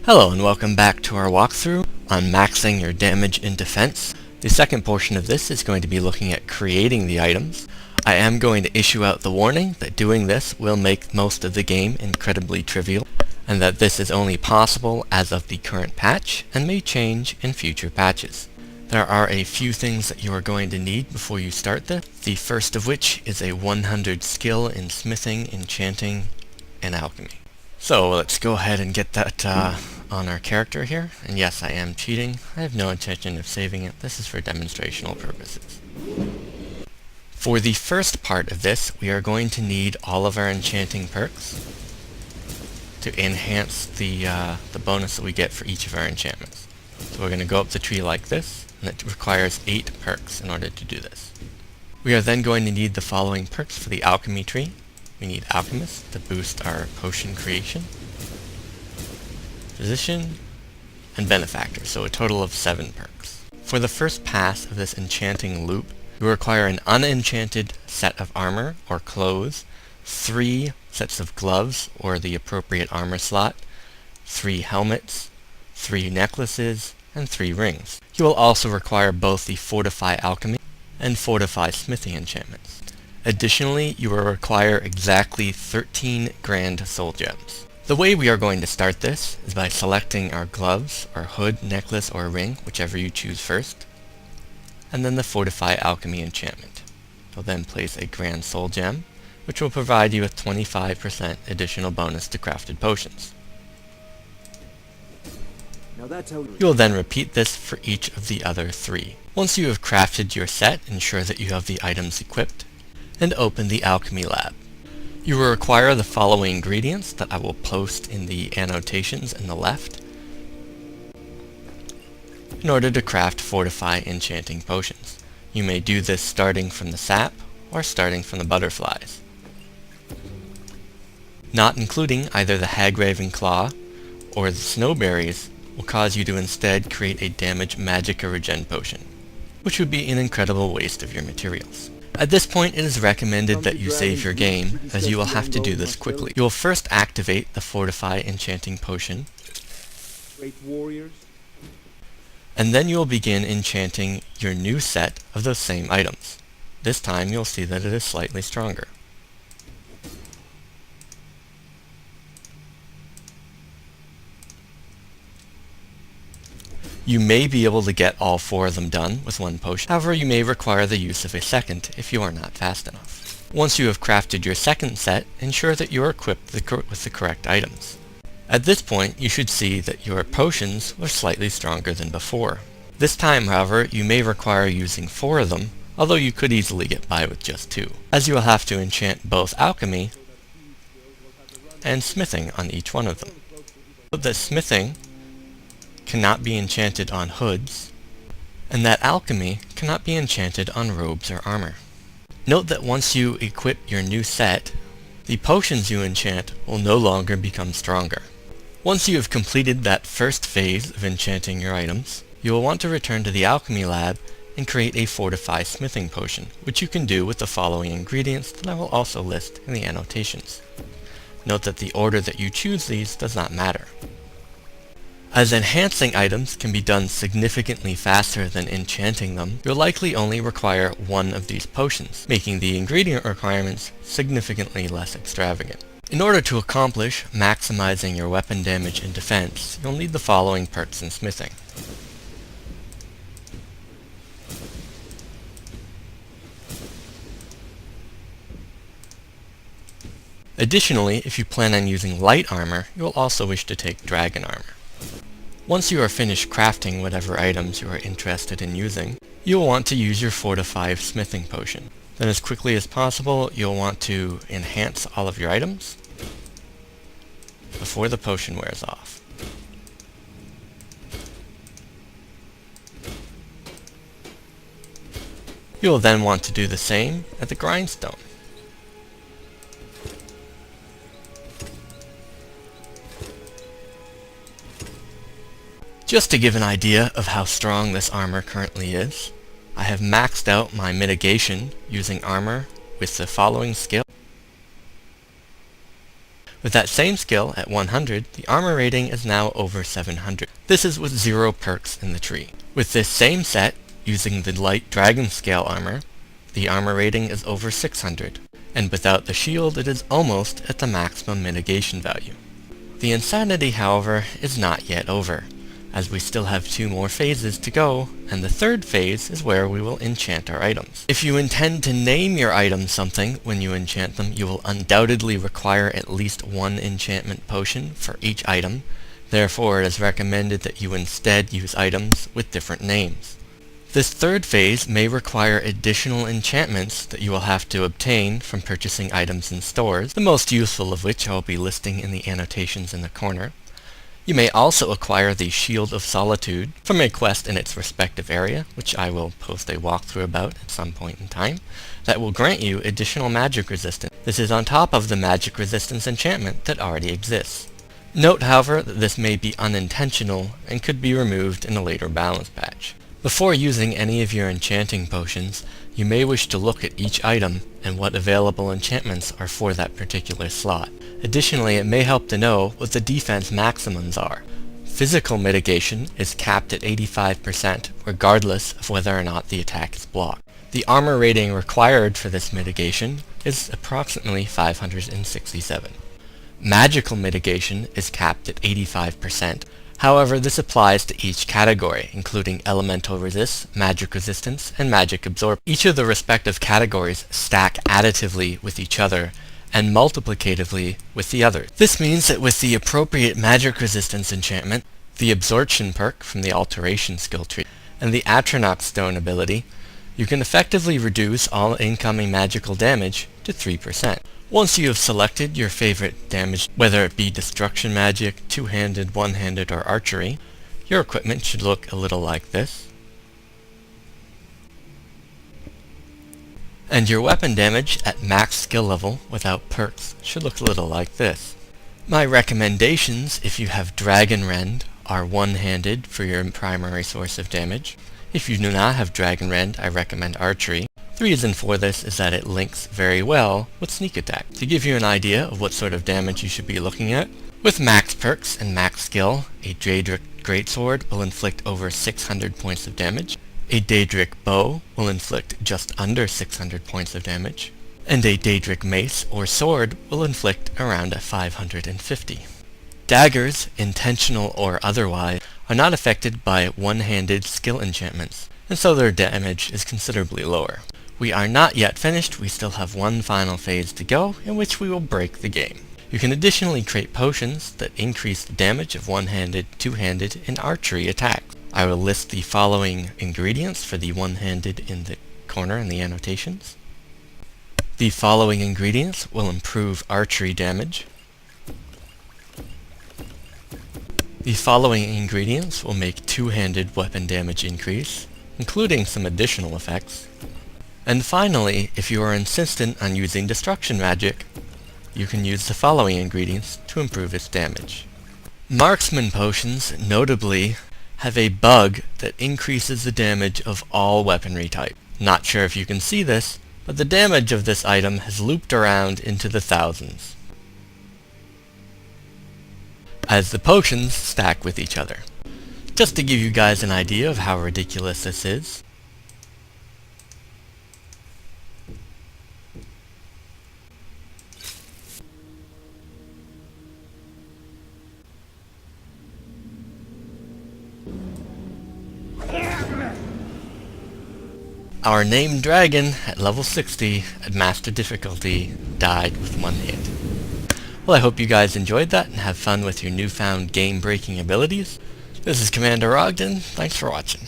Hello and welcome back to our walkthrough on maxing your damage and defense. The second portion of this is going to be looking at creating the items. I am going to issue out the warning that doing this will make most of the game incredibly trivial, and that this is only possible as of the current patch and may change in future patches. There are a few things that you are going to need before you start this, the first of which is a 100 skill in smithing, enchanting, and alchemy. So let's go ahead and get that on our character here. And yes, I am cheating. I have no intention of saving it. This is for demonstrational purposes. For the first part of this, we are going to need all of our enchanting perks to enhance the bonus that we get for each of our enchantments. So we're going to go up the tree like this, and it requires 8 perks in order to do this. We are then going to need the following perks for the alchemy tree. We need Alchemist to boost our potion creation, Physician, and Benefactor, so a total of 7 perks. For the first pass of this enchanting loop, you require an unenchanted set of armor or clothes, 3 sets of gloves or the appropriate armor slot, 3 helmets, 3 necklaces, and 3 rings. You will also require both the Fortify Alchemy and Fortify Smithing enchantments. Additionally, you will require exactly 13 grand soul gems. The way we are going to start this is by selecting our gloves, or hood, necklace, or ring, whichever you choose first, and then the Fortify Alchemy enchantment. You'll then place a grand soul gem, which will provide you with 25% additional bonus to crafted potions. You will then repeat this for each of the other 3. Once you have crafted your set, ensure that you have the items equipped, and open the alchemy lab. You will require the following ingredients that I will post in the annotations in the left in order to craft Fortify enchanting potions. You may do this starting from the sap or starting from the butterflies. Not including either the Hagraven Claw or the snowberries will cause you to instead create a damage magicka regen potion, which would be an incredible waste of your materials. At this point, it is recommended that you save your game, as you will have to do this quickly. You will first activate the Fortify enchanting potion, and then you will begin enchanting your new set of those same items. This time you'll see that it is slightly stronger. You may be able to get all 4 of them done with 1 potion. However, you may require the use of a second if you are not fast enough. Once you have crafted your second set, ensure that you are equipped with the correct items. At this point, you should see that your potions are slightly stronger than before. This time, however, you may require using 4 of them, although you could easily get by with just 2, as you will have to enchant both alchemy and smithing on each one of them. But the smithing cannot be enchanted on hoods, and that alchemy cannot be enchanted on robes or armor. Note that once you equip your new set, the potions you enchant will no longer become stronger. Once you have completed that first phase of enchanting your items, you will want to return to the alchemy lab and create a Fortify smithing potion, which you can do with the following ingredients that I will also list in the annotations. Note that the order that you choose these does not matter. As enhancing items can be done significantly faster than enchanting them, you'll likely only require 1 of these potions, making the ingredient requirements significantly less extravagant. In order to accomplish maximizing your weapon damage and defense, you'll need the following perks in smithing. Additionally, if you plan on using light armor, you will also wish to take dragon armor. Once you are finished crafting whatever items you are interested in using, you will want to use your Fortify smithing potion. Then as quickly as possible, you'll want to enhance all of your items before the potion wears off. You will then want to do the same at the grindstone. Just to give an idea of how strong this armor currently is, I have maxed out my mitigation using armor with the following skill. With that same skill at 100, the armor rating is now over 700. This is with 0 perks in the tree. With this same set, using the light dragon scale armor, the armor rating is over 600, and without the shield it is almost at the maximum mitigation value. The insanity, however, is not yet over, as we still have 2 more phases to go, and the third phase is where we will enchant our items. If you intend to name your items something when you enchant them, you will undoubtedly require at least 1 enchantment potion for each item. Therefore, it is recommended that you instead use items with different names. This third phase may require additional enchantments that you will have to obtain from purchasing items in stores, the most useful of which I will be listing in the annotations in the corner. You may also acquire the Shield of Solitude from a quest in its respective area, which I will post a walkthrough about at some point in time, that will grant you additional magic resistance. This is on top of the magic resistance enchantment that already exists. Note, however, that this may be unintentional and could be removed in a later balance patch. Before using any of your enchanting potions, you may wish to look at each item and what available enchantments are for that particular slot. Additionally, it may help to know what the defense maximums are. Physical mitigation is capped at 85% regardless of whether or not the attack is blocked. The armor rating required for this mitigation is approximately 567. Magical mitigation is capped at 85%. However, this applies to each category, including elemental resist, magic resistance, and magic absorption. Each of the respective categories stack additively with each other and multiplicatively with the others. This means that with the appropriate magic resistance enchantment, the absorption perk from the alteration skill tree, and the Atronach stone ability, you can effectively reduce all incoming magical damage to 3%. Once you have selected your favorite damage, whether it be destruction magic, two-handed, one-handed, or archery, your equipment should look a little like this. And your weapon damage at max skill level without perks should look a little like this. My recommendations, if you have Dragon Rend, are one-handed for your primary source of damage. If you do not have Dragon Rend, I recommend archery. The reason for this is that it links very well with sneak attack. To give you an idea of what sort of damage you should be looking at, with max perks and max skill, a Daedric Greatsword will inflict over 600 points of damage, a Daedric Bow will inflict just under 600 points of damage, and a Daedric Mace or Sword will inflict around 550. Daggers, intentional or otherwise, are not affected by one-handed skill enchantments, and so their damage is considerably lower. We are not yet finished. We still have one final phase to go, in which we will break the game. You can additionally create potions that increase the damage of one-handed, two-handed, and archery attacks. I will list the following ingredients for the one-handed in the corner in the annotations. The following ingredients will improve archery damage. The following ingredients will make two-handed weapon damage increase, including some additional effects. And finally, if you are insistent on using destruction magic, you can use the following ingredients to improve its damage. Marksman potions, notably, have a bug that increases the damage of all weaponry type. Not sure if you can see this, but the damage of this item has looped around into the thousands, as the potions stack with each other. Just to give you guys an idea of how ridiculous this is, our named dragon at level 60 at master difficulty died with one hit. Well, I hope you guys enjoyed that and have fun with your newfound game-breaking abilities. This is Commander Ogden. Thanks for watching.